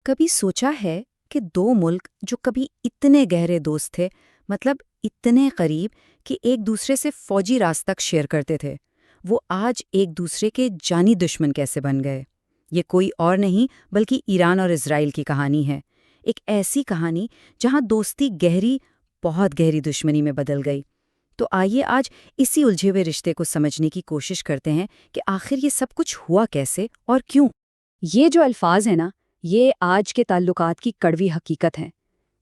کبھی سوچا ہے کہ دو ملک جو کبھی اتنے گہرے دوست تھے، مطلب اتنے قریب کہ ایک دوسرے سے فوجی راز تک شیئر کرتے تھے، وہ آج ایک دوسرے کے جانی دشمن کیسے بن گئے؟ یہ کوئی اور نہیں بلکہ ایران اور اسرائیل کی کہانی ہے۔ ایک ایسی کہانی جہاں دوستی گہری، بہت گہری دشمنی میں بدل گئی۔ تو آئیے آج اسی الجھے ہوئے رشتے کو سمجھنے کی کوشش کرتے ہیں کہ آخر یہ سب کچھ ہوا کیسے اور کیوں۔ یہ جو الفاظ ہیں نا، یہ آج کے تعلقات کی کڑوی حقیقت ہیں۔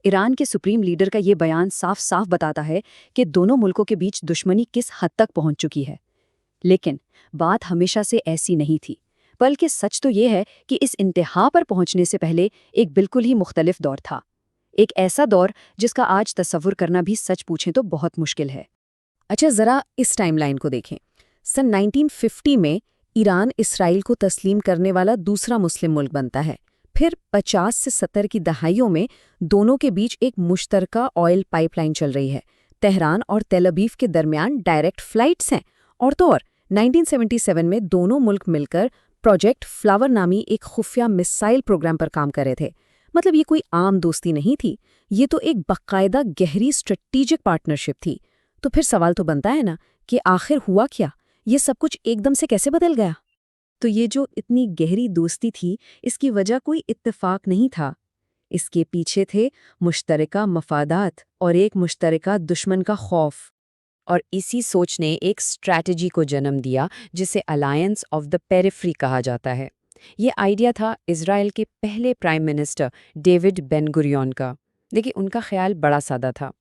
ایران کے سپریم لیڈر کا یہ بیان صاف صاف بتاتا ہے کہ دونوں ملکوں کے بیچ دشمنی کس حد تک پہنچ چکی ہے۔ لیکن بات ہمیشہ سے ایسی نہیں تھی، بلکہ سچ تو یہ ہے کہ اس انتہا پر پہنچنے سے پہلے ایک بالکل ہی مختلف دور تھا۔ ایک ایسا دور جس کا آج تصور کرنا بھی سچ پوچھیں تو بہت مشکل ہے۔ اچھا، ذرا اس ٹائم لائن کو دیکھیں۔ سن 1950 میں ایران اسرائیل کو تسلیم کرنے والا دوسرا مسلم ملک بنتا ہے۔ پھر 50 سے 70 کی دہائیوں میں دونوں کے بیچ ایک مشترکہ آئل پائپ لائن چل رہی ہے۔ تہران اور تیل ابیب کے درمیان ڈائریکٹ فلائٹس ہیں۔ اور 1977 میں دونوں ملک مل کر پروجیکٹ فلاور نامی ایک خفیہ میسائل پروگرام پر کام کر رہے تھے۔ مطلب یہ کوئی عام دوستی نہیں تھی، یہ تو ایک باقاعدہ گہری اسٹریٹیجک پارٹنرشپ تھی۔ تو پھر سوال تو بنتا ہے نا کہ آخر ہوا کیا؟ یہ سب کچھ ایک دم سے کیسے بدل گیا؟ تو یہ جو اتنی گہری دوستی تھی، اس کی وجہ کوئی اتفاق نہیں تھا۔ اس کے پیچھے تھے مشترکہ مفادات اور ایک مشترکہ دشمن کا خوف۔ اور اسی سوچ نے ایک اسٹریٹجی کو جنم دیا جسے الائنس آف دا پیریفری کہا جاتا ہے۔ یہ آئیڈیا تھا اسرائیل کے پہلے پرائم منسٹر ڈیوڈ بن گوریون کا۔ دیکھیں، ان کا خیال بڑا سادہ تھا۔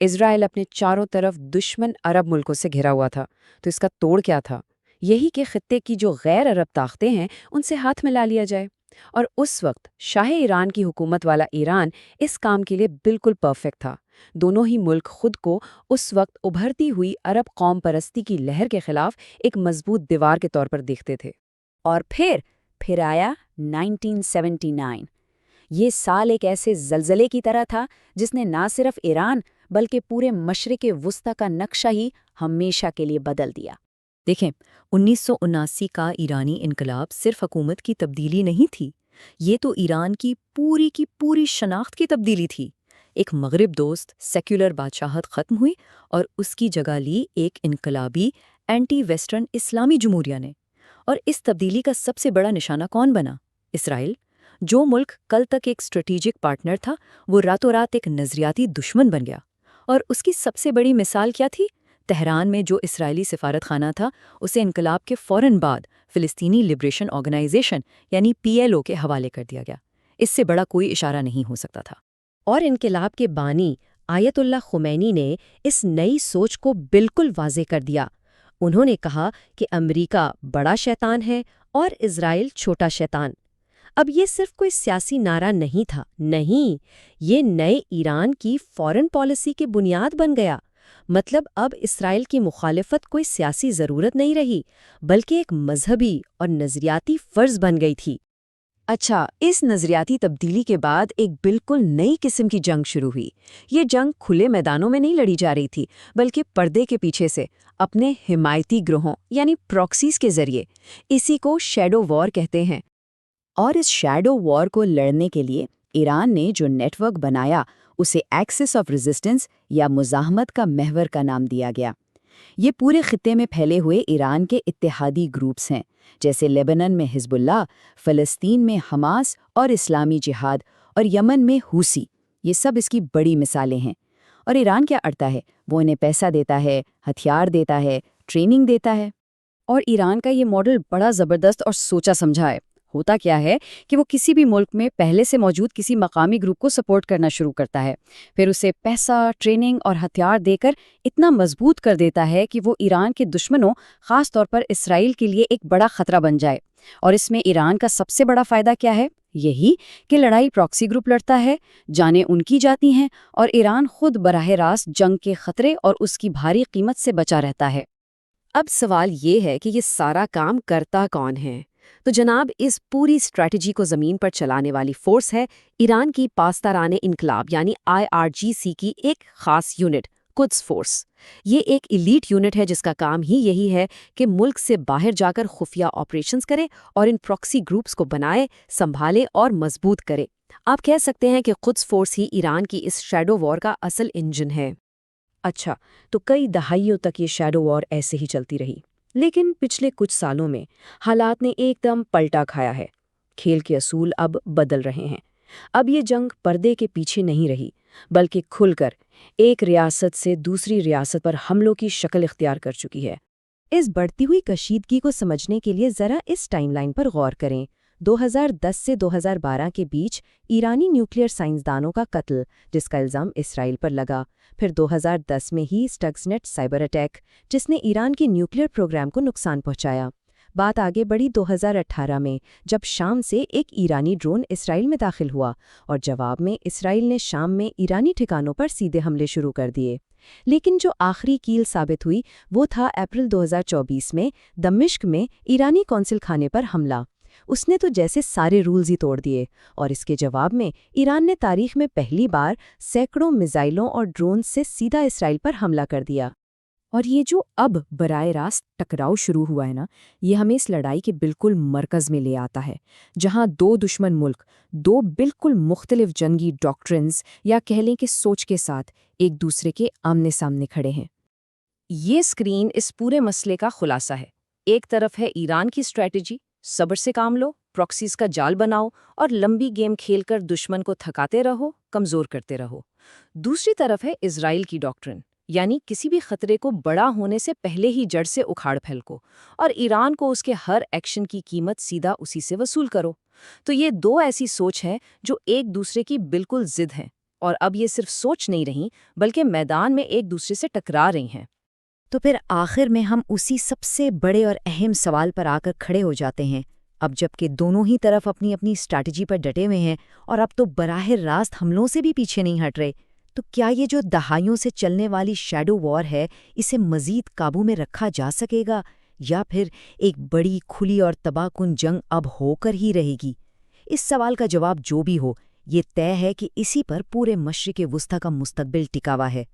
اسرائیل اپنے چاروں طرف دشمن عرب ملکوں سے گھرا ہوا تھا، تو اس کا توڑ کیا تھا؟ یہی کہ خطے کی جو غیر عرب طاقتیں ہیں ان سے ہاتھ ملا لیا جائے۔ اور اس وقت شاہ ایران کی حکومت والا ایران اس کام کے لیے بالکل پرفیکٹ تھا۔ دونوں ہی ملک خود کو اس وقت ابھرتی ہوئی عرب قوم پرستی کی لہر کے خلاف ایک مضبوط دیوار کے طور پر دیکھتے تھے۔ اور پھر آیا 1979۔ یہ سال ایک ایسے زلزلے کی طرح تھا جس نے نہ صرف ایران بلکہ پورے مشرق وسطیٰ کا نقشہ ہی ہمیشہ کے لیے بدل دیا۔ دیکھیں، 1979 کا ایرانی انقلاب صرف حکومت کی تبدیلی نہیں تھی، یہ تو ایران کی پوری شناخت کی تبدیلی تھی۔ ایک مغرب دوست سیکولر بادشاہت ختم ہوئی اور اس کی جگہ لی ایک انقلابی اینٹی ویسٹرن اسلامی جمہوریہ نے۔ اور اس تبدیلی کا سب سے بڑا نشانہ کون بنا؟ اسرائیل۔ جو ملک کل تک ایک اسٹریٹیجک پارٹنر تھا، وہ راتوں رات ایک نظریاتی دشمن بن گیا۔ اور اس کی سب سے بڑی مثال کیا تھی؟ تہران میں جو اسرائیلی سفارت خانہ تھا، اسے انقلاب کے فوراً بعد فلسطینی لبریشن آرگنائزیشن یعنی PLO کے حوالے کر دیا گیا۔ اس سے بڑا کوئی اشارہ نہیں ہو سکتا تھا۔ اور انقلاب کے بانی آیت اللہ خمینی نے اس نئی سوچ کو بالکل واضح کر دیا۔ انہوں نے کہا کہ امریکہ بڑا شیطان ہے اور اسرائیل چھوٹا شیطان۔ اب یہ صرف کوئی سیاسی نعرہ نہیں تھا، نہیں، یہ نئے ایران کی فارن پالیسی کی بنیاد بن گیا۔ مطلب اب اسرائیل کی مخالفت کوئی سیاسی ضرورت نہیں رہی، بلکہ ایک مذہبی اور نظریاتی فرض بن گئی تھی۔ اچھا، اس نظریاتی تبدیلی کے بعد ایک بالکل نئی قسم کی جنگ شروع ہوئی۔ یہ جنگ کھلے میدانوں میں نہیں لڑی جا رہی تھی، بلکہ پردے کے پیچھے سے اپنے حمایتی گروہوں یعنی پراکسیز کے ذریعے۔ اسی کو شیڈو وار کہتے ہیں۔ اور اس شیڈو وار کو لڑنے کے لیے ایران نے جو نیٹ ورک بنایا اسے ایکسس آف ریزسٹنس یا مزاحمت کا محور کا نام دیا گیا۔ یہ پورے خطے میں پھیلے ہوئے ایران کے اتحادی گروپس ہیں، جیسے لیبنان میں حزب اللہ، فلسطین میں حماس اور اسلامی جہاد، اور یمن میں حوثی۔ یہ سب اس کی بڑی مثالیں ہیں۔ اور ایران کیا کرتا ہے؟ وہ انہیں پیسہ دیتا ہے، ہتھیار دیتا ہے، ٹریننگ دیتا ہے۔ اور ایران کا یہ ماڈل بڑا زبردست اور سوچا سمجھا ہے۔ ہوتا کیا ہے کہ وہ کسی بھی ملک میں پہلے سے موجود کسی مقامی گروپ کو سپورٹ کرنا شروع کرتا ہے، پھر اسے پیسہ، ٹریننگ اور ہتھیار دے کر اتنا مضبوط کر دیتا ہے کہ وہ ایران کے دشمنوں، خاص طور پر اسرائیل کے لیے ایک بڑا خطرہ بن جائے۔ اور اس میں ایران کا سب سے بڑا فائدہ کیا ہے؟ یہی کہ لڑائی پراکسی گروپ لڑتا ہے، جانیں ان کی جاتی ہیں، اور ایران خود براہ راست جنگ کے خطرے اور اس کی بھاری قیمت سے بچا رہتا ہے۔ اب سوال یہ ہے کہ یہ سارا کام کرتا کون ہے؟ تو جناب، اس پوری اسٹریٹجی کو زمین پر چلانے والی فورس ہے ایران کی پاسداران انقلاب یعنی IRGC کی ایک خاص یونٹ، قدس فورس۔ یہ ایک ایلیٹ یونٹ ہے جس کا کام ہی یہی ہے کہ ملک سے باہر جا کر خفیہ آپریشنز کرے اور ان پراکسی گروپس کو بنائے، سنبھالے اور مضبوط کرے۔ آپ کہہ سکتے ہیں کہ قدس فورس ہی ایران کی اس شیڈو وار کا اصل انجن ہے۔ اچھا، تو کئی دہائیوں تک یہ شیڈو وار ایسے ہی چلتی رہی، لیکن پچھلے کچھ سالوں میں حالات نے ایک دم پلٹا کھایا ہے۔ کھیل کے اصول اب بدل رہے ہیں۔ اب یہ جنگ پردے کے پیچھے نہیں رہی، بلکہ کھل کر ایک ریاست سے دوسری ریاست پر حملوں کی شکل اختیار کر چکی ہے۔ اس بڑھتی ہوئی کشیدگی کو سمجھنے کے لیے ذرا اس ٹائم لائن پر غور کریں۔ 2010 سے 2012 کے بیچ ایرانی نیوکلیئر سائنسدانوں کا قتل، جس کا الزام اسرائیل پر لگا، پھر 2010 میں ہی اسٹگزنیٹ سائبر اٹیک، جس نے ایران کے نیوکلیئر پروگرام کو نقصان پہنچایا۔ بات آگے بڑھی 2018 میں، جب شام سے ایک ایرانی ڈرون اسرائیل میں داخل ہوا اور جواب میں اسرائیل نے شام میں ایرانی ٹھکانوں پر سیدھے حملے شروع کر دیے۔ لیکن جو آخری کیل ثابت ہوئی وہ تھا اپریل 2024 میں دمشق میں ایرانی قونصل خانے پر حملہ۔ اس نے تو جیسے سارے رولز ہی توڑ دیے، اور اس کے جواب میں ایران نے تاریخ میں پہلی بار سینکڑوں میزائلوں اور ڈرون سے سیدھا اسرائیل پر حملہ کر دیا۔ اور یہ جو اب براہ راست ٹکراؤ شروع ہوا ہے نا، یہ ہمیں اس لڑائی کے بالکل مرکز میں لے آتا ہے، جہاں دو دشمن ملک دو بالکل مختلف جنگی ڈاکٹرنز یا کہہ لیں کہ سوچ کے ساتھ ایک دوسرے کے آمنے سامنے کھڑے ہیں۔ یہ اسکرین اس پورے مسئلے کا خلاصہ ہے۔ ایک طرف ہے ایران کی اسٹریٹجی، صبر سے کام لو، پراکسیز کا جال بناؤ اور لمبی گیم کھیل کر دشمن کو تھکاتے رہو، کمزور کرتے رہو۔ دوسری طرف ہے اسرائیل کی ڈاکٹرن، یعنی کسی بھی خطرے کو بڑا ہونے سے پہلے ہی جڑ سے اکھاڑ پھینکو اور ایران کو اس کے ہر ایکشن کی قیمت سیدھا اسی سے وصول کرو۔ تو یہ دو ایسی سوچ ہیں جو ایک دوسرے کی بالکل ضد ہیں، اور اب یہ صرف سوچ نہیں رہی بلکہ میدان میں ایک دوسرے سے ٹکرا رہی ہیں۔ تو پھر آخر میں ہم اسی سب سے بڑے اور اہم سوال پر آ کر کھڑے ہو جاتے ہیں، اب جب کہ دونوں ہی طرف اپنی اپنی اسٹریٹجی پر ڈٹے ہوئے ہیں اور اب تو براہ راست حملوں سے بھی پیچھے نہیں ہٹ رہے، تو کیا یہ جو دہائیوں سے چلنے والی شیڈو وار ہے، اسے مزید قابو میں رکھا جا سکے گا، یا پھر ایک بڑی کھلی اور تباہ کن جنگ اب ہو کر ہی رہے گی؟ اس سوال کا جواب جو بھی ہو، یہ طے ہے کہ اسی پر پورے مشرق وسطیٰ کا مستقبل ٹکا ہوا ہے۔